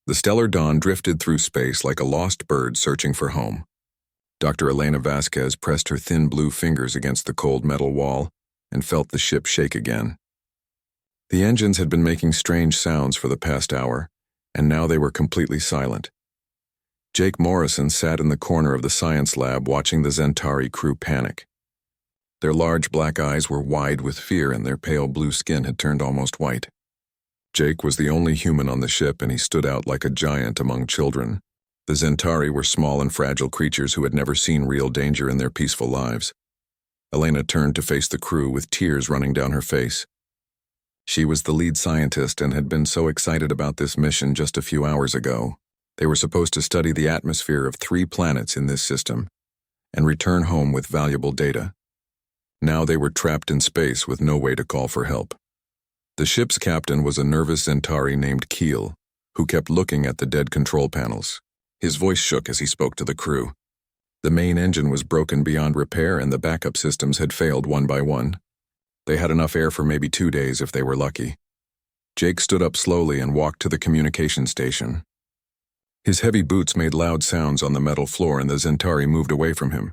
The stellar dawn drifted through space like a lost bird searching for home. Dr. Elena Vasquez pressed her thin blue fingers against the cold metal wall and felt the ship shake again. The engines had been making strange sounds for the past hour, and now they were completely silent. Jake Morrison sat in the corner of the science lab watching the Zentari crew panic. Their large black eyes were wide with fear and their pale blue skin had turned almost white. Jake was the only human on the ship and he stood out like a giant among children. The Zentari were small and fragile creatures who had never seen real danger in their peaceful lives. Elena turned to face the crew with tears running down her face. She was the lead scientist and had been so excited about this mission just a few hours ago. They were supposed to study the atmosphere of 3 planets in this system and return home with valuable data. Now they were trapped in space with no way to call for help. The ship's captain was a nervous Zentari named Keel, who kept looking at the dead control panels. His voice shook as he spoke to the crew. The main engine was broken beyond repair and the backup systems had failed one by one. They had enough air for maybe 2 days if they were lucky. Jake stood up slowly and walked to the communication station. His heavy boots made loud sounds on the metal floor and the Zentari moved away from him.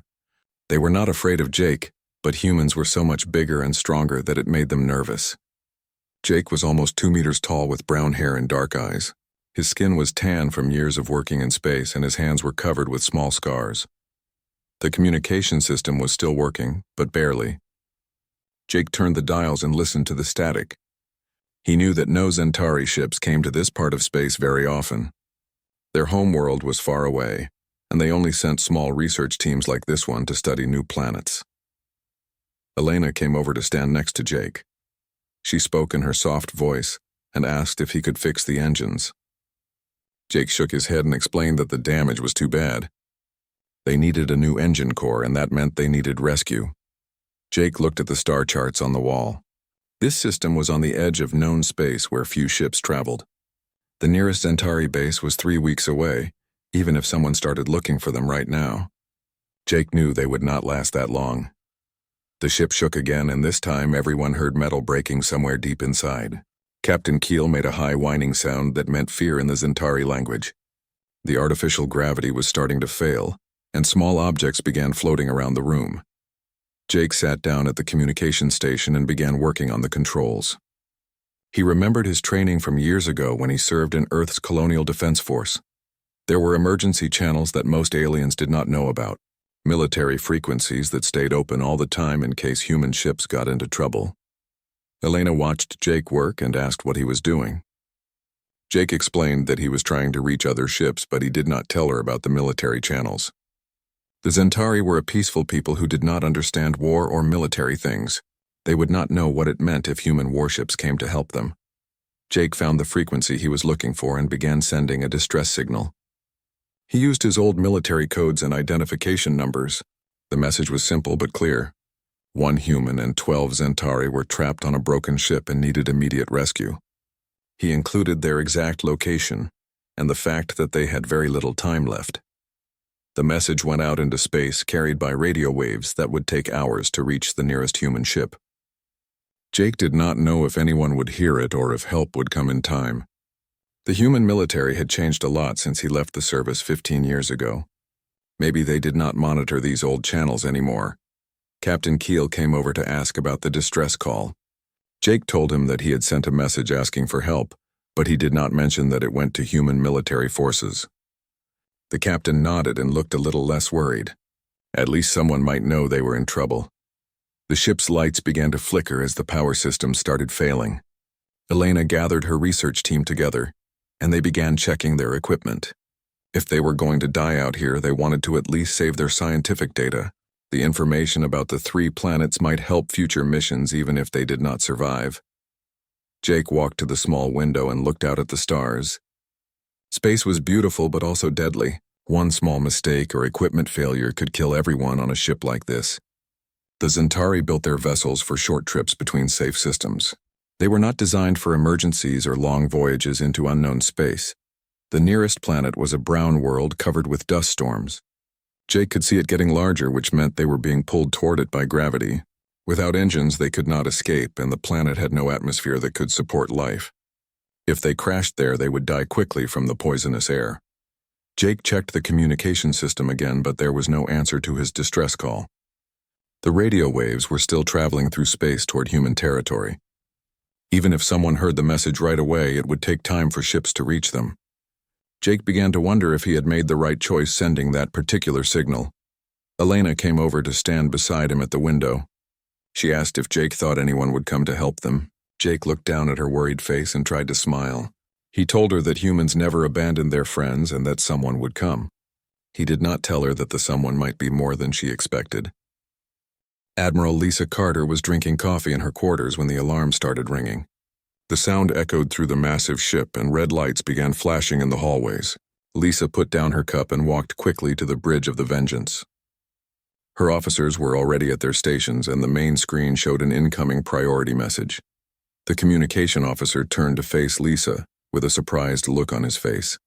They were not afraid of Jake, but humans were so much bigger and stronger that it made them nervous. Jake was almost 2 meters tall with brown hair and dark eyes. His skin was tan from years of working in space and his hands were covered with small scars. The communication system was still working, but barely. Jake turned the dials and listened to the static. He knew that no Zentari ships came to this part of space very often. Their homeworld was far away, and they only sent small research teams like this one to study new planets. Elena came over to stand next to Jake. She spoke in her soft voice and asked if he could fix the engines. Jake shook his head and explained that the damage was too bad. They needed a new engine core, and that meant they needed rescue. Jake looked at the star charts on the wall. This system was on the edge of known space where few ships traveled. The nearest Zentari base was 3 weeks away, even if someone started looking for them right now. Jake knew they would not last that long. The ship shook again, and this time everyone heard metal breaking somewhere deep inside. Captain Keel made a high whining sound that meant fear in the Zentari language. The artificial gravity was starting to fail, and small objects began floating around the room. Jake sat down at the communication station and began working on the controls. He remembered his training from years ago when he served in Earth's Colonial Defense Force. There were emergency channels that most aliens did not know about, military frequencies that stayed open all the time in case human ships got into trouble. Elena watched Jake work and asked what he was doing. Jake explained that he was trying to reach other ships, but he did not tell her about the military channels. The Zentari were a peaceful people who did not understand war or military things. They would not know what it meant if human warships came to help them. Jake found the frequency he was looking for and began sending a distress signal. He used his old military codes and identification numbers. The message was simple but clear. 1 human and 12 Zentari were trapped on a broken ship and needed immediate rescue. He included their exact location and the fact that they had very little time left. The message went out into space, carried by radio waves that would take hours to reach the nearest human ship. Jake did not know if anyone would hear it or if help would come in time. The human military had changed a lot since he left the service 15 years ago. Maybe they did not monitor these old channels anymore. Captain Keel came over to ask about the distress call. Jake told him that he had sent a message asking for help, but he did not mention that it went to human military forces. The captain nodded and looked a little less worried. At least someone might know they were in trouble. The ship's lights began to flicker as the power systems started failing. Elena gathered her research team together, and they began checking their equipment. If they were going to die out here, they wanted to at least save their scientific data. The information about the 3 planets might help future missions even if they did not survive. Jake walked to the small window and looked out at the stars. Space was beautiful but also deadly. One small mistake or equipment failure could kill everyone on a ship like this. The Zentari built their vessels for short trips between safe systems. They were not designed for emergencies or long voyages into unknown space. The nearest planet was a brown world covered with dust storms. Jake could see it getting larger, which meant they were being pulled toward it by gravity. Without engines, they could not escape, and the planet had no atmosphere that could support life. If they crashed there, they would die quickly from the poisonous air. Jake checked the communication system again, but there was no answer to his distress call. The radio waves were still traveling through space toward human territory. Even if someone heard the message right away, it would take time for ships to reach them. Jake began to wonder if he had made the right choice sending that particular signal. Elena came over to stand beside him at the window. She asked if Jake thought anyone would come to help them. Jake looked down at her worried face and tried to smile. He told her that humans never abandoned their friends and that someone would come. He did not tell her that the someone might be more than she expected. Admiral Lisa Carter was drinking coffee in her quarters when the alarm started ringing. The sound echoed through the massive ship and red lights began flashing in the hallways. Lisa put down her cup and walked quickly to the bridge of the Vengeance. Her officers were already at their stations and the main screen showed an incoming priority message. The communication officer turned to face Lisa with a surprised look on his face.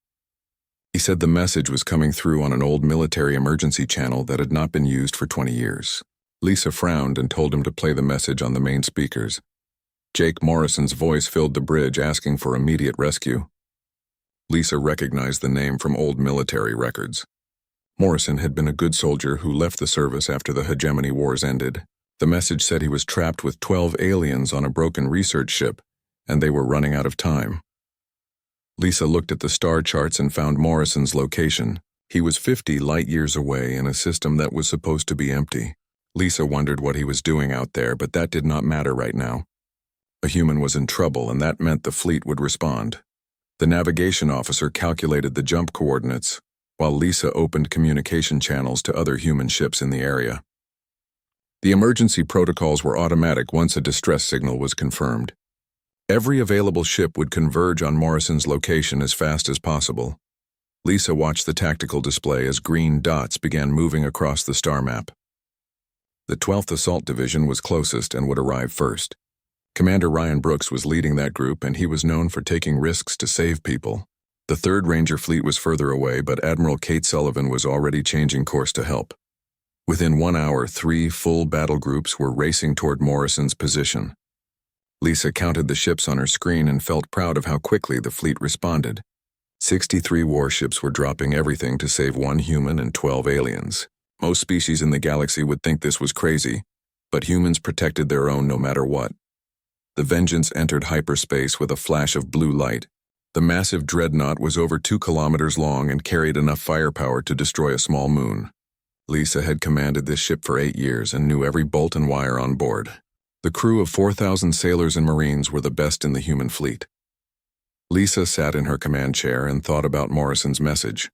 He said the message was coming through on an old military emergency channel that had not been used for 20 years. Lisa frowned and told him to play the message on the main speakers. Jake Morrison's voice filled the bridge asking for immediate rescue. Lisa recognized the name from old military records. Morrison had been a good soldier who left the service after the Hegemony Wars ended. The message said he was trapped with 12 aliens on a broken research ship, and they were running out of time. Lisa looked at the star charts and found Morrison's location. He was 50 light-years away in a system that was supposed to be empty. Lisa wondered what he was doing out there, but that did not matter right now. A human was in trouble, and that meant the fleet would respond. The navigation officer calculated the jump coordinates, while Lisa opened communication channels to other human ships in the area. The emergency protocols were automatic once a distress signal was confirmed. Every available ship would converge on Morrison's location as fast as possible. Lisa watched the tactical display as green dots began moving across the star map. The 12th Assault Division was closest and would arrive first. Commander Ryan Brooks was leading that group, and he was known for taking risks to save people. The 3rd Ranger Fleet was further away, but Admiral Kate Sullivan was already changing course to help. Within 1 hour, 3 full battle groups were racing toward Morrison's position. Lisa counted the ships on her screen and felt proud of how quickly the fleet responded. 63 warships were dropping everything to save 1 human and 12 aliens. Most species in the galaxy would think this was crazy, but humans protected their own no matter what. The Vengeance entered hyperspace with a flash of blue light. The massive dreadnought was over 2 kilometers long and carried enough firepower to destroy a small moon. Lisa had commanded this ship for 8 years and knew every bolt and wire on board. The crew of 4,000 sailors and Marines were the best in the human fleet. Lisa sat in her command chair and thought about Morrison's message.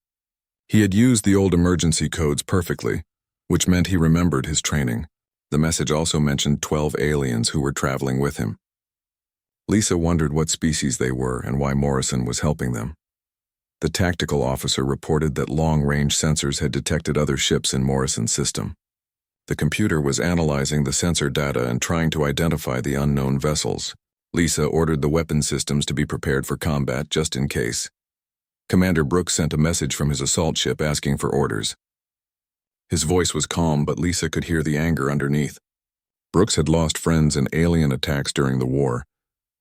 He had used the old emergency codes perfectly, which meant he remembered his training. The message also mentioned 12 aliens who were traveling with him. Lisa wondered what species they were and why Morrison was helping them. The tactical officer reported that long-range sensors had detected other ships in Morrison's system. The computer was analyzing the sensor data and trying to identify the unknown vessels. Lisa ordered the weapon systems to be prepared for combat just in case. Commander Brooks sent a message from his assault ship asking for orders. His voice was calm, but Lisa could hear the anger underneath. Brooks had lost friends in alien attacks during the war,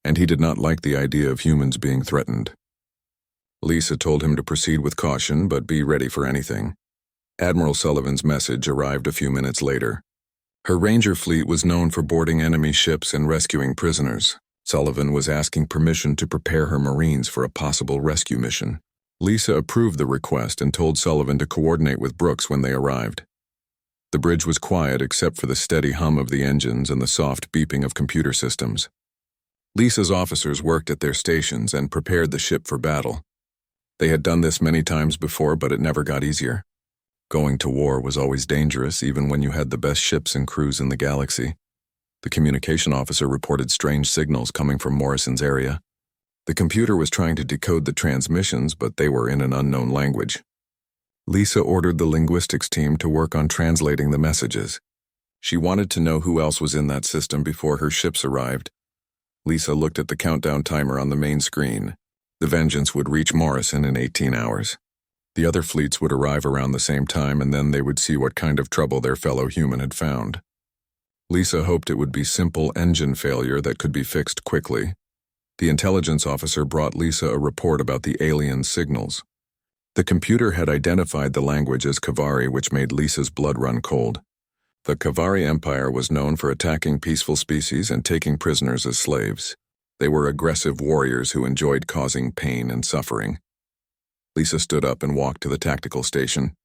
and he did not like the idea of humans being threatened. Lisa told him to proceed with caution, but be ready for anything. Admiral Sullivan's message arrived a few minutes later. Her Ranger fleet was known for boarding enemy ships and rescuing prisoners. Sullivan was asking permission to prepare her Marines for a possible rescue mission. Lisa approved the request and told Sullivan to coordinate with Brooks when they arrived. The bridge was quiet except for the steady hum of the engines and the soft beeping of computer systems. Lisa's officers worked at their stations and prepared the ship for battle. They had done this many times before, but it never got easier. Going to war was always dangerous, even when you had the best ships and crews in the galaxy. The communication officer reported strange signals coming from Morrison's area. The computer was trying to decode the transmissions, but they were in an unknown language. Lisa ordered the linguistics team to work on translating the messages. She wanted to know who else was in that system before her ships arrived. Lisa looked at the countdown timer on the main screen. The Vengeance would reach Morrison in 18 hours. The other fleets would arrive around the same time, and then they would see what kind of trouble their fellow human had found. Lisa hoped it would be simple engine failure that could be fixed quickly. The intelligence officer brought Lisa a report about the alien signals. The computer had identified the language as Kavari, which made Lisa's blood run cold. The Kavari Empire was known for attacking peaceful species and taking prisoners as slaves. They were aggressive warriors who enjoyed causing pain and suffering. Lisa stood up and walked to the tactical station.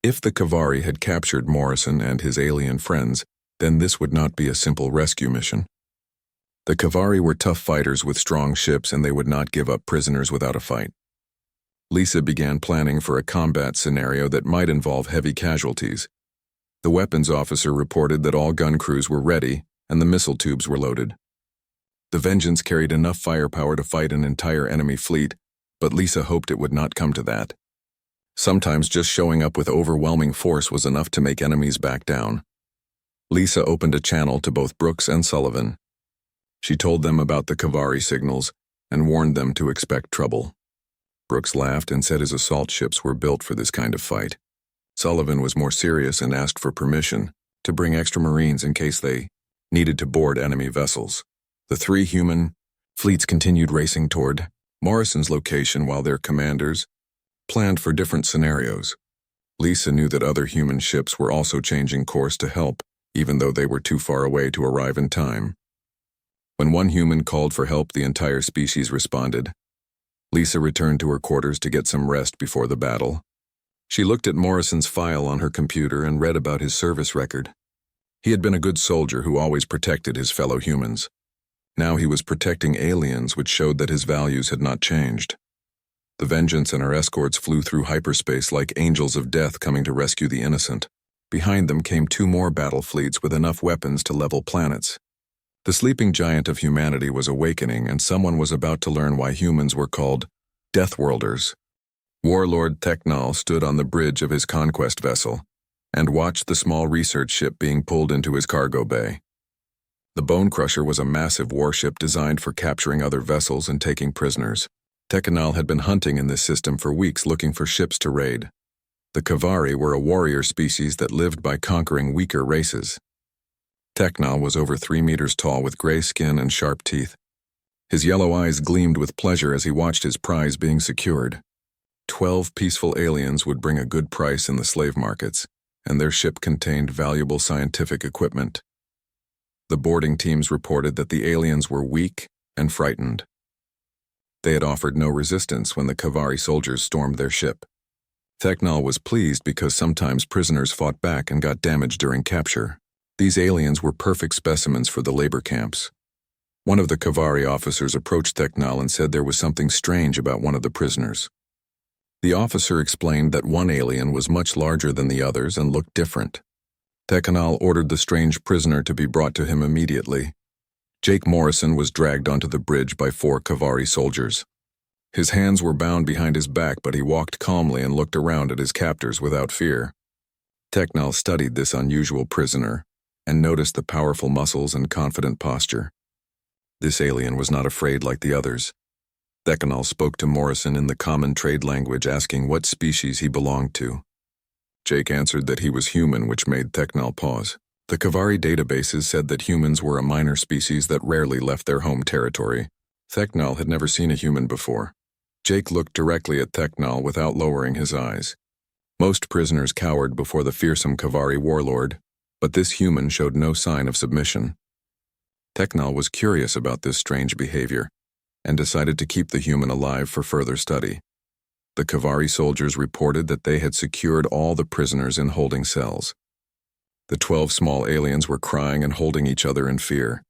If the Kavari had captured Morrison and his alien friends, then this would not be a simple rescue mission. The Kavari were tough fighters with strong ships, and they would not give up prisoners without a fight. Lisa began planning for a combat scenario that might involve heavy casualties. The weapons officer reported that all gun crews were ready and the missile tubes were loaded. The Vengeance carried enough firepower to fight an entire enemy fleet, but Lisa hoped it would not come to that. Sometimes just showing up with overwhelming force was enough to make enemies back down. Lisa opened a channel to both Brooks and Sullivan. She told them about the Kavari signals and warned them to expect trouble. Brooks laughed and said his assault ships were built for this kind of fight. Sullivan was more serious and asked for permission to bring extra Marines in case they needed to board enemy vessels. The three human fleets continued racing toward Morrison's location while their commanders planned for different scenarios. Lisa knew that other human ships were also changing course to help, even though they were too far away to arrive in time. When one human called for help, the entire species responded. Lisa returned to her quarters to get some rest before the battle. She looked at Morrison's file on her computer and read about his service record. He had been a good soldier who always protected his fellow humans. Now he was protecting aliens, which showed that his values had not changed. The Vengeance and her escorts flew through hyperspace like angels of death coming to rescue the innocent. Behind them came two more battle fleets with enough weapons to level planets. The sleeping giant of humanity was awakening, and someone was about to learn why humans were called Deathworlders. Warlord Technol stood on the bridge of his conquest vessel and watched the small research ship being pulled into his cargo bay. The Bone Crusher was a massive warship designed for capturing other vessels and taking prisoners. Technol had been hunting in this system for weeks looking for ships to raid. The Kavari were a warrior species that lived by conquering weaker races. Technol was over 3 meters tall with gray skin and sharp teeth. His yellow eyes gleamed with pleasure as he watched his prize being secured. 12 peaceful aliens would bring a good price in the slave markets, and their ship contained valuable scientific equipment. The boarding teams reported that the aliens were weak and frightened. They had offered no resistance when the Kavari soldiers stormed their ship. Technol was pleased because sometimes prisoners fought back and got damaged during capture. These aliens were perfect specimens for the labor camps. One of the Kavari officers approached Technol and said there was something strange about one of the prisoners. The officer explained that one alien was much larger than the others and looked different. Technol ordered the strange prisoner to be brought to him immediately. Jake Morrison was dragged onto the bridge by 4 Kavari soldiers. His hands were bound behind his back, but he walked calmly and looked around at his captors without fear. Technol studied this unusual prisoner and noticed the powerful muscles and confident posture. This alien was not afraid like the others. Technol spoke to Morrison in the common trade language, asking what species he belonged to. Jake answered that he was human, which made Technol pause. The Kavari databases said that humans were a minor species that rarely left their home territory. Technol had never seen a human before. Jake looked directly at Technol without lowering his eyes. Most prisoners cowered before the fearsome Kavari warlord, but this human showed no sign of submission. Technol was curious about this strange behavior and decided to keep the human alive for further study. The Kavari soldiers reported that they had secured all the prisoners in holding cells. The 12 small aliens were crying and holding each other in fear.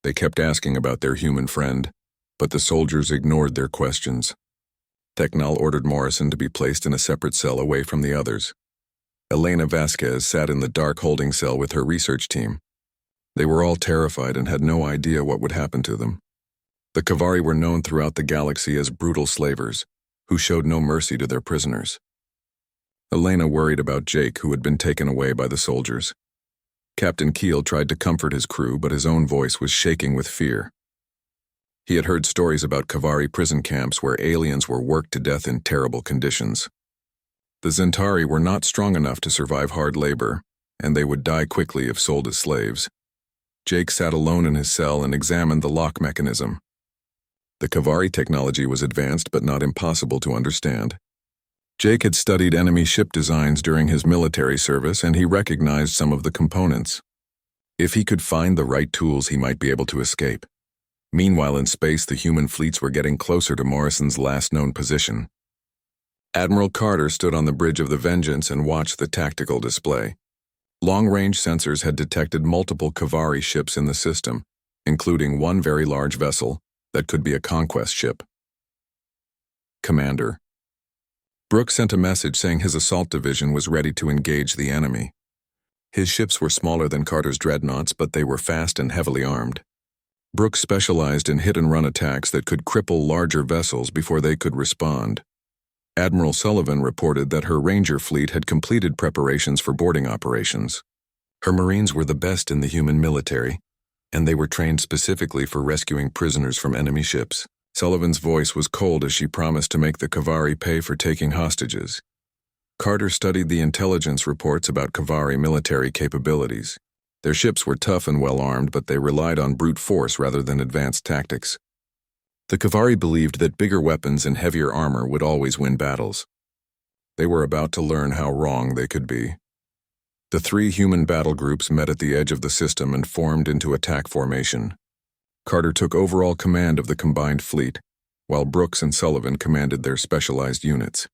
They kept asking about their human friend, but the soldiers ignored their questions. Technol ordered Morrison to be placed in a separate cell away from the others. Elena Vasquez sat in the dark holding cell with her research team. They were all terrified and had no idea what would happen to them. The Kavari were known throughout the galaxy as brutal slavers, who showed no mercy to their prisoners. Elena worried about Jake, who had been taken away by the soldiers. Captain Keel tried to comfort his crew, but his own voice was shaking with fear. He had heard stories about Kavari prison camps where aliens were worked to death in terrible conditions. The Zentari were not strong enough to survive hard labor, and they would die quickly if sold as slaves. Jake sat alone in his cell and examined the lock mechanism. The Kavari technology was advanced but not impossible to understand. Jake had studied enemy ship designs during his military service, and he recognized some of the components. If he could find the right tools, he might be able to escape. Meanwhile, in space, the human fleets were getting closer to Morrison's last known position. Admiral Carter stood on the bridge of the Vengeance and watched the tactical display. Long-range sensors had detected multiple Kavari ships in the system, including one very large vessel that could be a conquest ship. Commander. Brooks sent a message saying his assault division was ready to engage the enemy. His ships were smaller than Carter's dreadnoughts, but they were fast and heavily armed. Brooks specialized in hit-and-run attacks that could cripple larger vessels before they could respond. Admiral Sullivan reported that her Ranger fleet had completed preparations for boarding operations. Her Marines were the best in the human military, and they were trained specifically for rescuing prisoners from enemy ships. Sullivan's voice was cold as she promised to make the Kavari pay for taking hostages. Carter studied the intelligence reports about Kavari military capabilities. Their ships were tough and well-armed, but they relied on brute force rather than advanced tactics. The Kavari believed that bigger weapons and heavier armor would always win battles. They were about to learn how wrong they could be. The three human battle groups met at the edge of the system and formed into attack formation. Carter took overall command of the combined fleet, while Brooks and Sullivan commanded their specialized units.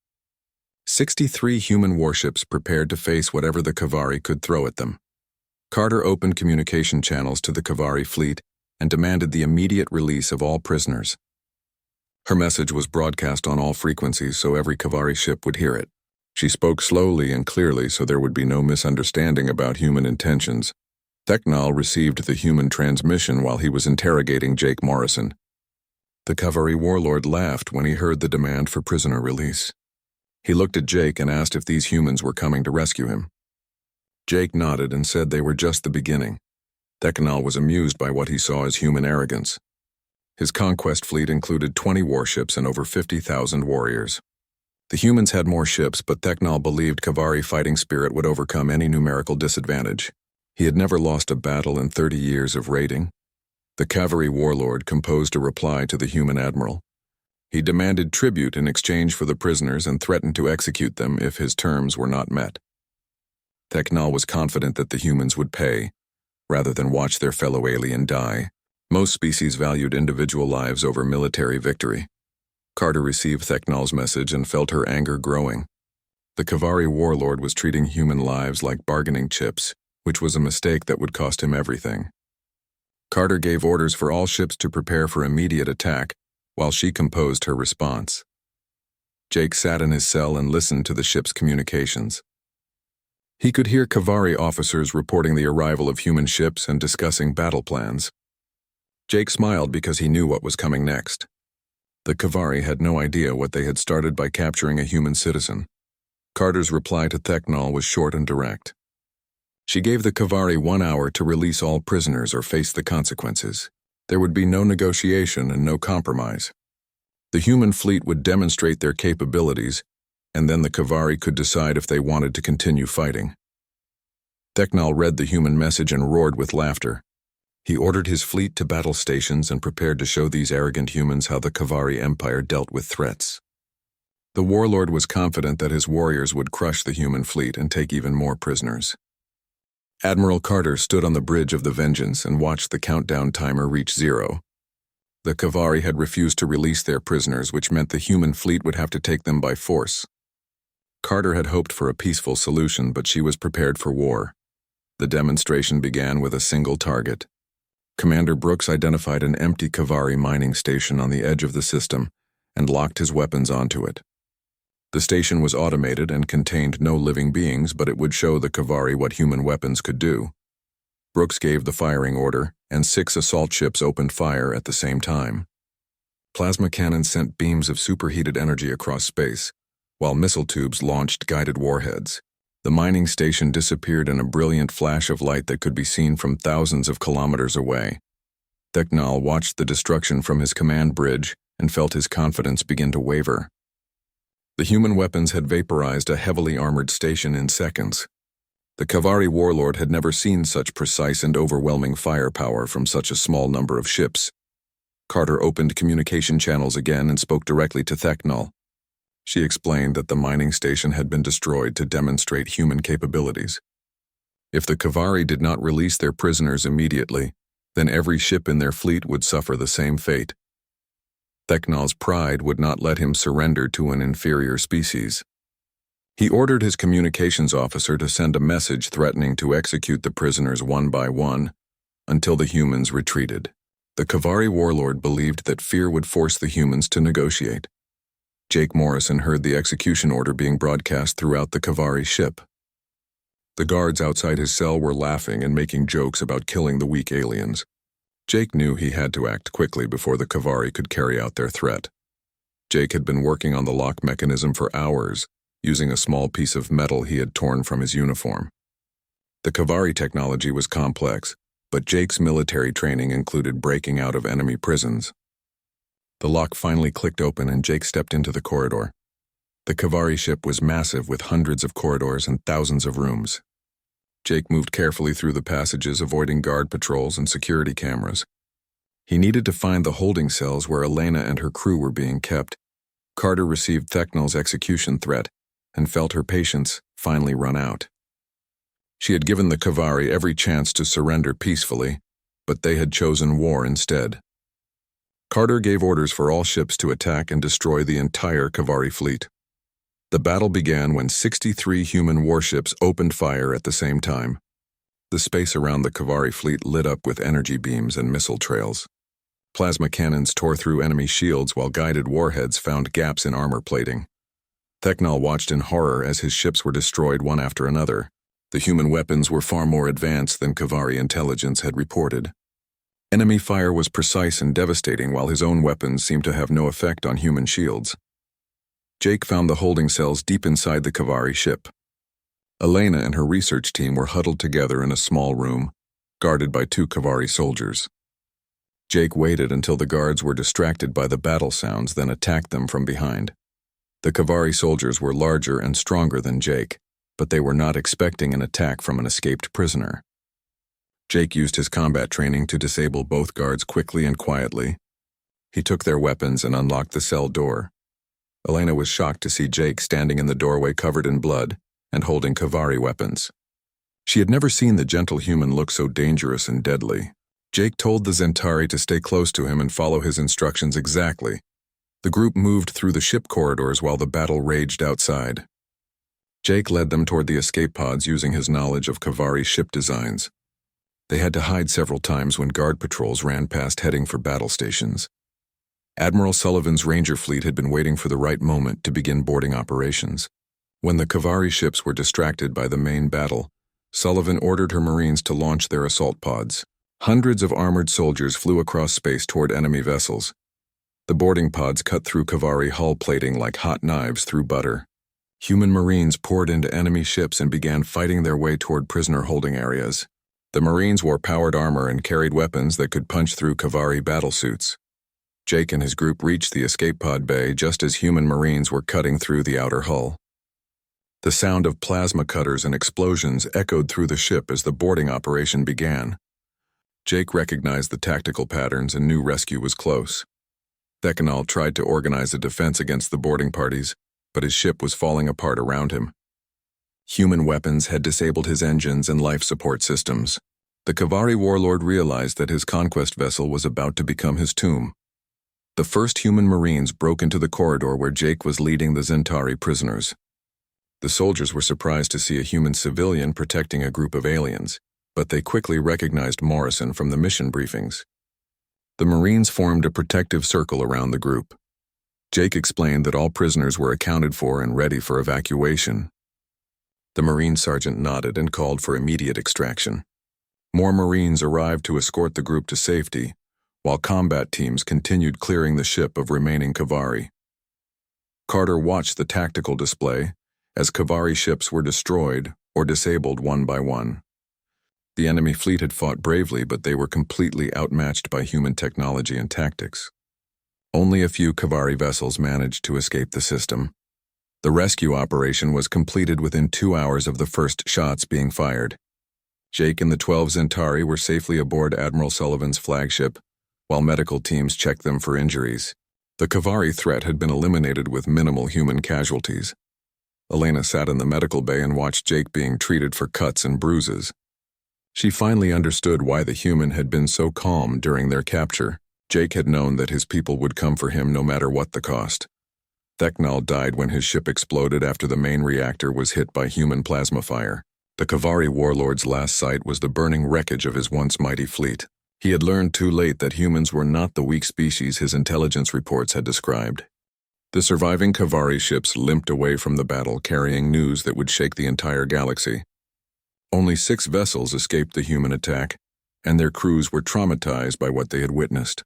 63 human warships prepared to face whatever the Kavari could throw at them. Carter opened communication channels to the Kavari fleet and demanded the immediate release of all prisoners. Her message was broadcast on all frequencies so every Kavari ship would hear it. She spoke slowly and clearly so there would be no misunderstanding about human intentions. Theknal received the human transmission while he was interrogating Jake Morrison. The Kavari warlord laughed when he heard the demand for prisoner release. He looked at Jake and asked if these humans were coming to rescue him. Jake nodded and said they were just the beginning. Theknal was amused by what he saw as human arrogance. His conquest fleet included 20 warships and over 50,000 warriors. The humans had more ships, but Theknal believed Kavari fighting spirit would overcome any numerical disadvantage. He had never lost a battle in 30 years of raiding. The Kavari warlord composed a reply to the human admiral. He demanded tribute in exchange for the prisoners and threatened to execute them if his terms were not met. Theknal was confident that the humans would pay, rather than watch their fellow alien die. Most species valued individual lives over military victory. Carter received Theknal's message and felt her anger growing. The Kavari warlord was treating human lives like bargaining chips, which was a mistake that would cost him everything. Carter gave orders for all ships to prepare for immediate attack, while she composed her response. Jake sat in his cell and listened to the ship's communications. He could hear Kavari officers reporting the arrival of human ships and discussing battle plans. Jake smiled because he knew what was coming next. The Kavari had no idea what they had started by capturing a human citizen. Carter's reply to Theknal was short and direct. She gave the Kavari 1 hour to release all prisoners or face the consequences. There would be no negotiation and no compromise. The human fleet would demonstrate their capabilities, and then the Kavari could decide if they wanted to continue fighting. Theknal read the human message and roared with laughter. He ordered his fleet to battle stations and prepared to show these arrogant humans how the Kavari Empire dealt with threats. The warlord was confident that his warriors would crush the human fleet and take even more prisoners. Admiral Carter stood on the bridge of the Vengeance and watched the countdown timer reach 0. The Kavari had refused to release their prisoners, which meant the human fleet would have to take them by force. Carter had hoped for a peaceful solution, but she was prepared for war. The demonstration began with a single target. Commander Brooks identified an empty Kavari mining station on the edge of the system and locked his weapons onto it. The station was automated and contained no living beings, but it would show the Kavari what human weapons could do. Brooks gave the firing order, and 6 assault ships opened fire at the same time. Plasma cannons sent beams of superheated energy across space, while missile tubes launched guided warheads. The mining station disappeared in a brilliant flash of light that could be seen from thousands of kilometers away. Theknal watched the destruction from his command bridge and felt his confidence begin to waver. The human weapons had vaporized a heavily armored station in seconds. The Kavari warlord had never seen such precise and overwhelming firepower from such a small number of ships. Carter opened communication channels again and spoke directly to Thecnol. She explained that the mining station had been destroyed to demonstrate human capabilities. If the Kavari did not release their prisoners immediately, then every ship in their fleet would suffer the same fate. Thecnol's pride would not let him surrender to an inferior species. He ordered his communications officer to send a message threatening to execute the prisoners one by one until the humans retreated. The Kavari warlord believed that fear would force the humans to negotiate. Jake Morrison heard the execution order being broadcast throughout the Kavari ship. The guards outside his cell were laughing and making jokes about killing the weak aliens. Jake knew he had to act quickly before the Kavari could carry out their threat. Jake had been working on the lock mechanism for hours, using a small piece of metal he had torn from his uniform. The Kavari technology was complex, but Jake's military training included breaking out of enemy prisons. The lock finally clicked open and Jake stepped into the corridor. The Kavari ship was massive with hundreds of corridors and thousands of rooms. Jake moved carefully through the passages, avoiding guard patrols and security cameras. He needed to find the holding cells where Elena and her crew were being kept. Carter received Thecnol's execution threat and felt her patience finally run out. She had given the Kavari every chance to surrender peacefully, but they had chosen war instead. Carter gave orders for all ships to attack and destroy the entire Kavari fleet. The battle began when 63 human warships opened fire at the same time. The space around the Kavari fleet lit up with energy beams and missile trails. Plasma cannons tore through enemy shields while guided warheads found gaps in armor plating. Thecnol watched in horror as his ships were destroyed one after another. The human weapons were far more advanced than Kavari intelligence had reported. Enemy fire was precise and devastating, while his own weapons seemed to have no effect on human shields. Jake found the holding cells deep inside the Kavari ship. Elena and her research team were huddled together in a small room, guarded by 2 Kavari soldiers. Jake waited until the guards were distracted by the battle sounds, then attacked them from behind. The Kavari soldiers were larger and stronger than Jake, but they were not expecting an attack from an escaped prisoner. Jake used his combat training to disable both guards quickly and quietly. He took their weapons and unlocked the cell door. Elena was shocked to see Jake standing in the doorway covered in blood and holding Kavari weapons. She had never seen the gentle human look so dangerous and deadly. Jake told the Zentari to stay close to him and follow his instructions exactly. The group moved through the ship corridors while the battle raged outside. Jake led them toward the escape pods using his knowledge of Kavari ship designs. They had to hide several times when guard patrols ran past heading for battle stations. Admiral Sullivan's Ranger fleet had been waiting for the right moment to begin boarding operations. When the Kavari ships were distracted by the main battle, Sullivan ordered her Marines to launch their assault pods. Hundreds of armored soldiers flew across space toward enemy vessels. The boarding pods cut through Kavari hull plating like hot knives through butter. Human Marines poured into enemy ships and began fighting their way toward prisoner holding areas. The Marines wore powered armor and carried weapons that could punch through Kavari battlesuits. Jake and his group reached the escape pod bay just as human Marines were cutting through the outer hull. The sound of plasma cutters and explosions echoed through the ship as the boarding operation began. Jake recognized the tactical patterns and knew rescue was close. Thecnol tried to organize a defense against the boarding parties, but his ship was falling apart around him. Human weapons had disabled his engines and life support systems. The Kavari warlord realized that his conquest vessel was about to become his tomb. The first human Marines broke into the corridor where Jake was leading the Zentari prisoners. The soldiers were surprised to see a human civilian protecting a group of aliens, but they quickly recognized Morrison from the mission briefings. The Marines formed a protective circle around the group. Jake explained that all prisoners were accounted for and ready for evacuation. The Marine sergeant nodded and called for immediate extraction. More Marines arrived to escort the group to safety, while combat teams continued clearing the ship of remaining Kavari. Carter watched the tactical display as Kavari ships were destroyed or disabled one by one. The enemy fleet had fought bravely, but they were completely outmatched by human technology and tactics. Only a few Kavari vessels managed to escape the system. The rescue operation was completed within 2 hours of the first shots being fired. Jake and the 12 Zentari were safely aboard Admiral Sullivan's flagship, while medical teams checked them for injuries. The Kavari threat had been eliminated with minimal human casualties. Elena sat in the medical bay and watched Jake being treated for cuts and bruises. She finally understood why the human had been so calm during their capture. Jake had known that his people would come for him no matter what the cost. Theknal died when his ship exploded after the main reactor was hit by human plasma fire. The Kavari warlord's last sight was the burning wreckage of his once mighty fleet. He had learned too late that humans were not the weak species his intelligence reports had described. The surviving Kavari ships limped away from the battle carrying news that would shake the entire galaxy. Only 6 vessels escaped the human attack, and their crews were traumatized by what they had witnessed.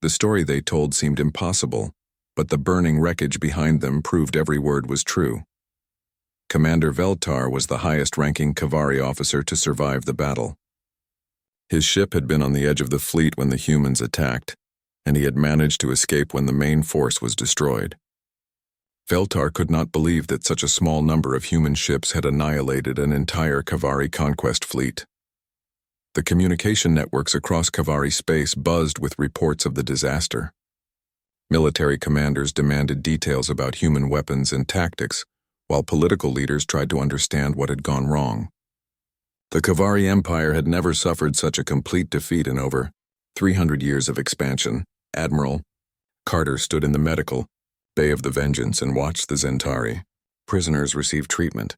The story they told seemed impossible, but the burning wreckage behind them proved every word was true. Commander Veltar was the highest-ranking Kavari officer to survive the battle. His ship had been on the edge of the fleet when the humans attacked, and he had managed to escape when the main force was destroyed. Veltar could not believe that such a small number of human ships had annihilated an entire Kavari conquest fleet. The communication networks across Kavari space buzzed with reports of the disaster. Military commanders demanded details about human weapons and tactics, while political leaders tried to understand what had gone wrong. The Kavari Empire had never suffered such a complete defeat in over 300 years of expansion. Admiral Carter stood in the medical Bay of the Vengeance and watched the Zentari. Prisoners received treatment.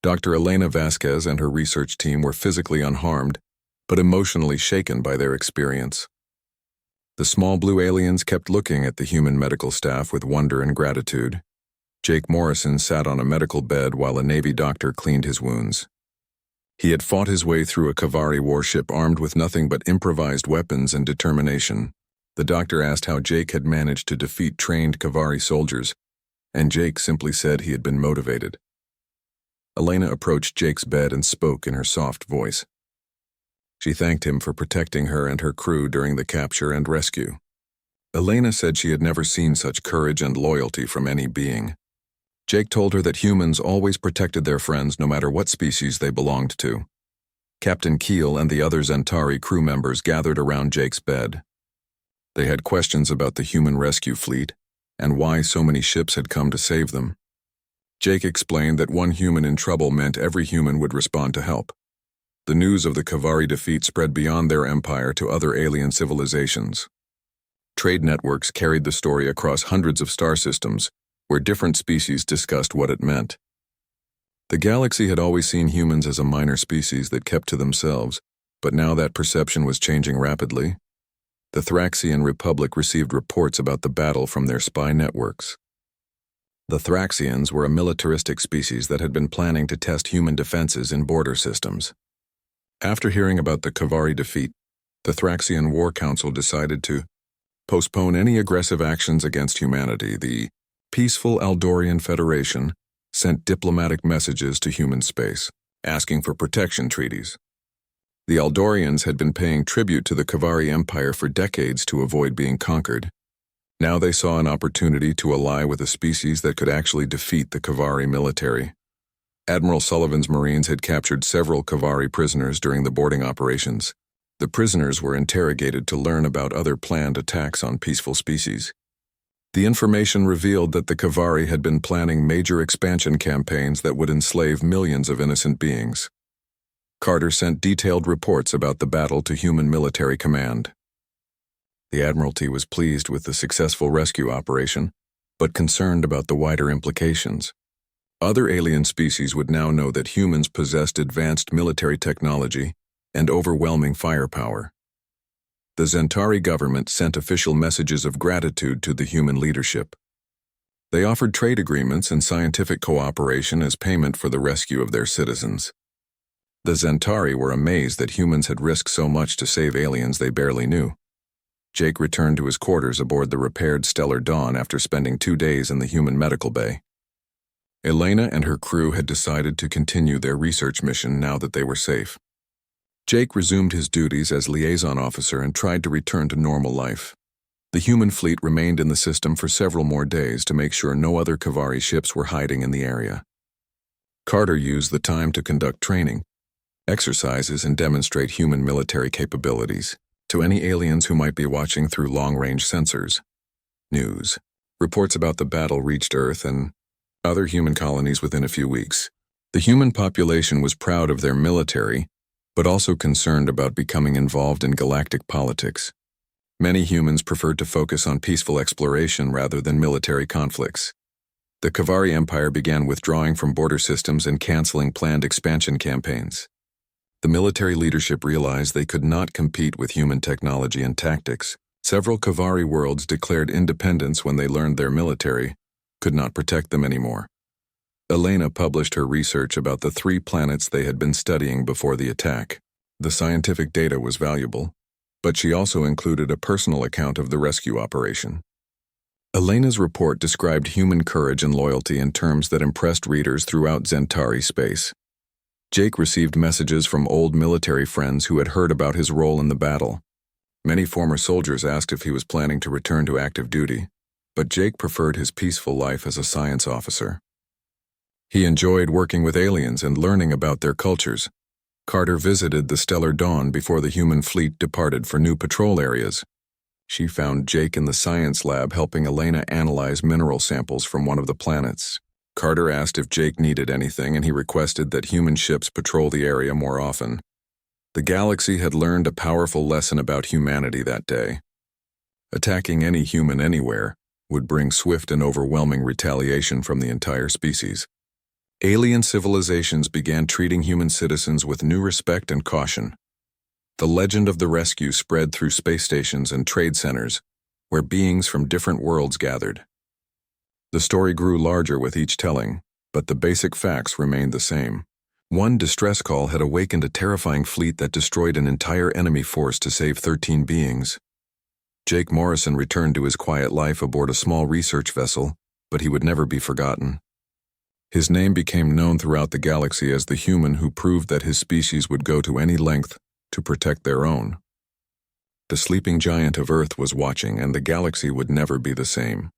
Dr. Elena Vasquez and her research team were physically unharmed, but emotionally shaken by their experience. The small blue aliens kept looking at the human medical staff with wonder and gratitude. Jake Morrison sat on a medical bed while a Navy doctor cleaned his wounds. He had fought his way through a Kavari warship armed with nothing but improvised weapons and determination. The doctor asked how Jake had managed to defeat trained Kavari soldiers, and Jake simply said he had been motivated. Elena approached Jake's bed and spoke in her soft voice. She thanked him for protecting her and her crew during the capture and rescue. Elena said she had never seen such courage and loyalty from any being. Jake told her that humans always protected their friends no matter what species they belonged to. Captain Keel and the other Zentari crew members gathered around Jake's bed. They had questions about the human rescue fleet and why so many ships had come to save them. Jake explained that one human in trouble meant every human would respond to help. The news of the Kavari defeat spread beyond their empire to other alien civilizations. Trade networks carried the story across hundreds of star systems, where different species discussed what it meant. The galaxy had always seen humans as a minor species that kept to themselves, but now that perception was changing rapidly. The Thraxian Republic received reports about the battle from their spy networks. The Thraxians were a militaristic species that had been planning to test human defenses in border systems. After hearing about the Kavari defeat, the Thraxian War Council decided to postpone any aggressive actions against humanity. The peaceful Aldorian Federation sent diplomatic messages to human space, asking for protection treaties. The Aldorians had been paying tribute to the Kavari Empire for decades to avoid being conquered. Now they saw an opportunity to ally with a species that could actually defeat the Kavari military. Admiral Sullivan's Marines had captured several Kavari prisoners during the boarding operations. The prisoners were interrogated to learn about other planned attacks on peaceful species. The information revealed that the Kavari had been planning major expansion campaigns that would enslave millions of innocent beings. Carter sent detailed reports about the battle to human military command. The Admiralty was pleased with the successful rescue operation, but concerned about the wider implications. Other alien species would now know that humans possessed advanced military technology and overwhelming firepower. The Zentari government sent official messages of gratitude to the human leadership. They offered trade agreements and scientific cooperation as payment for the rescue of their citizens. The Zentari were amazed that humans had risked so much to save aliens they barely knew. Jake returned to his quarters aboard the repaired Stellar Dawn after spending 2 days in the human medical bay. Elena and her crew had decided to continue their research mission now that they were safe. Jake resumed his duties as liaison officer and tried to return to normal life. The human fleet remained in the system for several more days to make sure no other Kavari ships were hiding in the area. Carter used the time to conduct training, exercises, and demonstrate human military capabilities. To any aliens who might be watching through long-range sensors. News. Reports about the battle reached Earth and other human colonies within a few weeks. The human population was proud of their military, but also concerned about becoming involved in galactic politics. Many humans preferred to focus on peaceful exploration rather than military conflicts. The Kavari Empire began withdrawing from border systems and canceling planned expansion campaigns. The military leadership realized they could not compete with human technology and tactics. Several Kavari worlds declared independence when they learned their military could not protect them anymore. Elena published her research about the 3 planets they had been studying before the attack. The scientific data was valuable, but she also included a personal account of the rescue operation. Elena's report described human courage and loyalty in terms that impressed readers throughout Zentari space. Jake received messages from old military friends who had heard about his role in the battle. Many former soldiers asked if he was planning to return to active duty, but Jake preferred his peaceful life as a science officer. He enjoyed working with aliens and learning about their cultures. Carter visited the Stellar Dawn before the human fleet departed for new patrol areas. She found Jake in the science lab helping Elena analyze mineral samples from one of the planets. Carter asked if Jake needed anything, and he requested that human ships patrol the area more often. The galaxy had learned a powerful lesson about humanity that day. Attacking any human anywhere would bring swift and overwhelming retaliation from the entire species. Alien civilizations began treating human citizens with new respect and caution. The legend of the rescue spread through space stations and trade centers, where beings from different worlds gathered. The story grew larger with each telling, but the basic facts remained the same. One distress call had awakened a terrifying fleet that destroyed an entire enemy force to save 13 beings. Jake Morrison returned to his quiet life aboard a small research vessel, but he would never be forgotten. His name became known throughout the galaxy as the human who proved that his species would go to any length to protect their own. The sleeping giant of Earth was watching, and the galaxy would never be the same.